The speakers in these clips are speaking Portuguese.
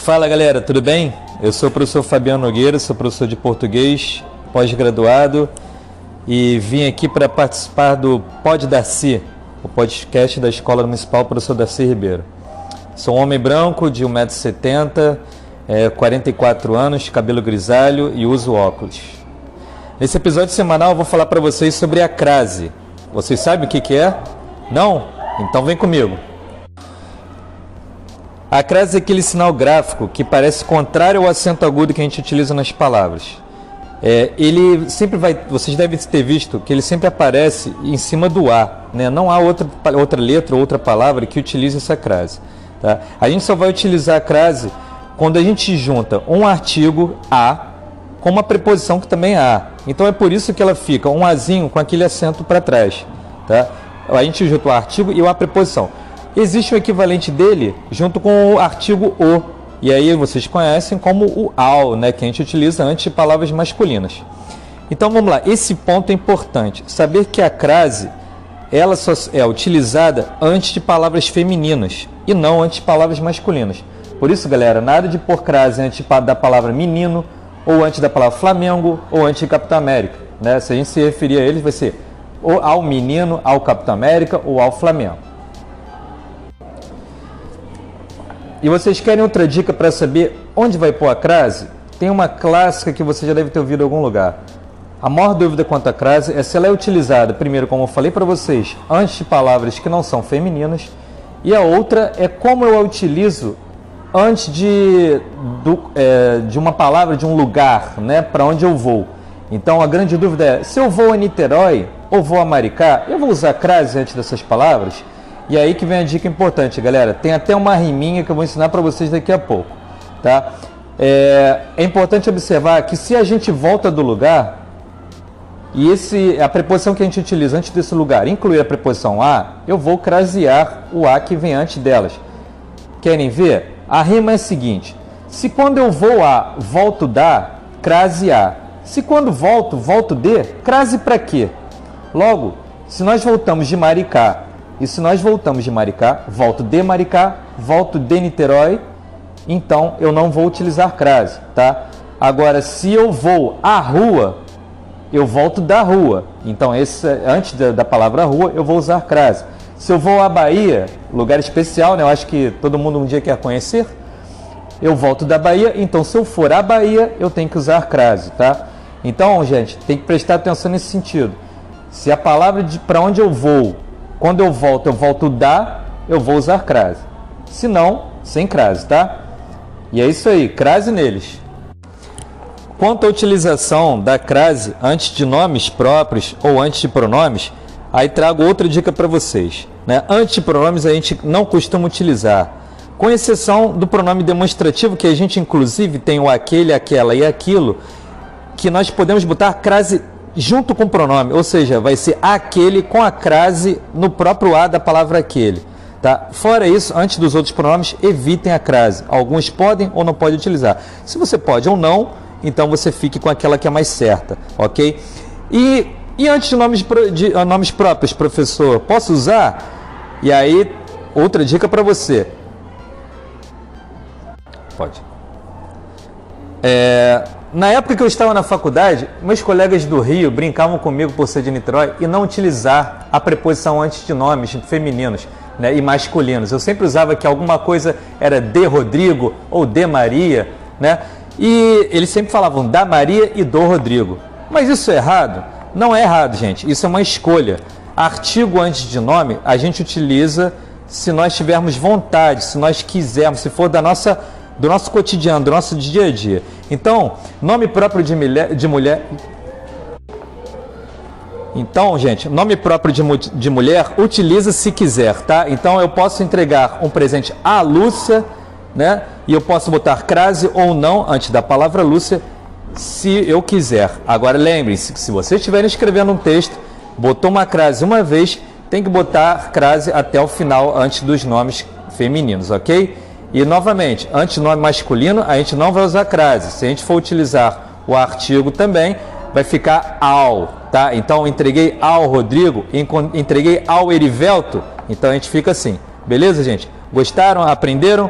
Fala galera, tudo bem? Eu sou o professor Fabiano Nogueira, sou professor de português, pós-graduado e vim aqui para participar do Pod Darcy, o podcast da Escola Municipal Professor Darcy Ribeiro. Sou um homem branco de 1,70 m, 44 anos, cabelo grisalho e uso óculos. Nesse episódio semanal eu vou falar para vocês sobre a crase. Vocês sabem o que é? Não? Então vem comigo. A crase é aquele sinal gráfico que parece contrário ao acento agudo que a gente utiliza nas palavras. Ele sempre vai, vocês devem ter visto que ele sempre aparece em cima do A, né? Não há outra letra ou outra palavra que utilize essa crase. Tá? A gente só vai utilizar a crase quando a gente junta um artigo A com uma preposição que também é A. Então é por isso que ela fica um Azinho com aquele acento para trás. Tá? A gente junta o artigo e a preposição. Existe um equivalente dele junto com o artigo O, e aí vocês conhecem como o AL, né, que a gente utiliza antes de palavras masculinas. Então vamos lá, esse ponto é importante, saber que a crase ela só é utilizada antes de palavras femininas e não antes de palavras masculinas. Por isso, galera, nada de pôr crase antes da palavra menino, ou antes da palavra Flamengo, ou antes de Capitão América. Né? Se a gente se referir a eles, vai ser ou ao menino, ao Capitão América ou ao Flamengo. E vocês querem outra dica para saber onde vai pôr a crase? Tem uma clássica que você já deve ter ouvido em algum lugar. A maior dúvida quanto à crase é se ela é utilizada, primeiro, como eu falei para vocês, antes de palavras que não são femininas, e a outra é como eu a utilizo antes de uma palavra, de um lugar, né, para onde eu vou. Então a grande dúvida é, se eu vou a Niterói ou vou a Maricá, eu vou usar crase antes dessas palavras? E aí que vem a dica importante, galera. Tem até uma riminha que eu vou ensinar para vocês daqui a pouco. Tá? É importante observar que se a gente volta do lugar, e a preposição que a gente utiliza antes desse lugar incluir a preposição a, eu vou crasear o a que vem antes delas. Querem ver? A rima é a seguinte: se quando eu vou a, volto da, crase a. Se quando volto, volto de, crase para quê? Logo, se nós voltamos de Maricá, e se nós voltamos de Maricá, volto de Maricá, volto de Niterói, então eu não vou utilizar crase, tá? Agora, se eu vou à rua, eu volto da rua. Então, antes da palavra rua, eu vou usar crase. Se eu vou à Bahia, lugar especial, né? Eu acho que todo mundo um dia quer conhecer, eu volto da Bahia, então se eu for à Bahia, eu tenho que usar crase, tá? Então, gente, tem que prestar atenção nesse sentido. Se a palavra para onde eu vou, quando eu volto da, eu vou usar crase. Se não, sem crase, tá? E é isso aí, crase neles. Quanto à utilização da crase antes de nomes próprios ou antes de pronomes, aí trago outra dica para vocês. Né? Antes de pronomes a gente não costuma utilizar, com exceção do pronome demonstrativo, que a gente inclusive tem o aquele, aquela e aquilo, que nós podemos botar crase junto com o pronome, ou seja, vai ser aquele com a crase no próprio A da palavra aquele. Tá? Fora isso, antes dos outros pronomes, evitem a crase. Alguns podem ou não podem utilizar. Se você pode ou não, então você fique com aquela que é mais certa, ok? E antes de nomes próprios, professor, posso usar? E aí, outra dica para você. Pode. Na época que eu estava na faculdade, meus colegas do Rio brincavam comigo por ser de Niterói e não utilizar a preposição antes de nomes femininos, né, e masculinos. Eu sempre usava que alguma coisa era de Rodrigo ou de Maria, né? E eles sempre falavam da Maria e do Rodrigo. Mas isso é errado? Não é errado, gente. Isso é uma escolha. Artigo antes de nome a gente utiliza se nós tivermos vontade, se nós quisermos, se for do nosso cotidiano, do nosso dia a dia. Então, nome próprio de mulher. Então, gente, nome próprio de mulher, utiliza se quiser, tá? Então, eu posso entregar um presente à Lúcia, né? E eu posso botar crase ou não antes da palavra Lúcia, se eu quiser. Agora, lembrem-se que se vocês estiverem escrevendo um texto, botou uma crase uma vez, tem que botar crase até o final, antes dos nomes femininos, ok? E, novamente, antes do nome masculino, a gente não vai usar crase. Se a gente for utilizar o artigo também, vai ficar ao, tá? Então, entreguei ao Rodrigo, entreguei ao Erivelto, então a gente fica assim. Beleza, gente? Gostaram? Aprenderam?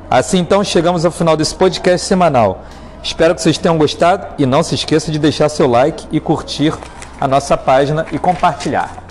Assim então chegamos ao final desse podcast semanal. Espero que vocês tenham gostado e não se esqueça de deixar seu like e curtir a nossa página e compartilhar.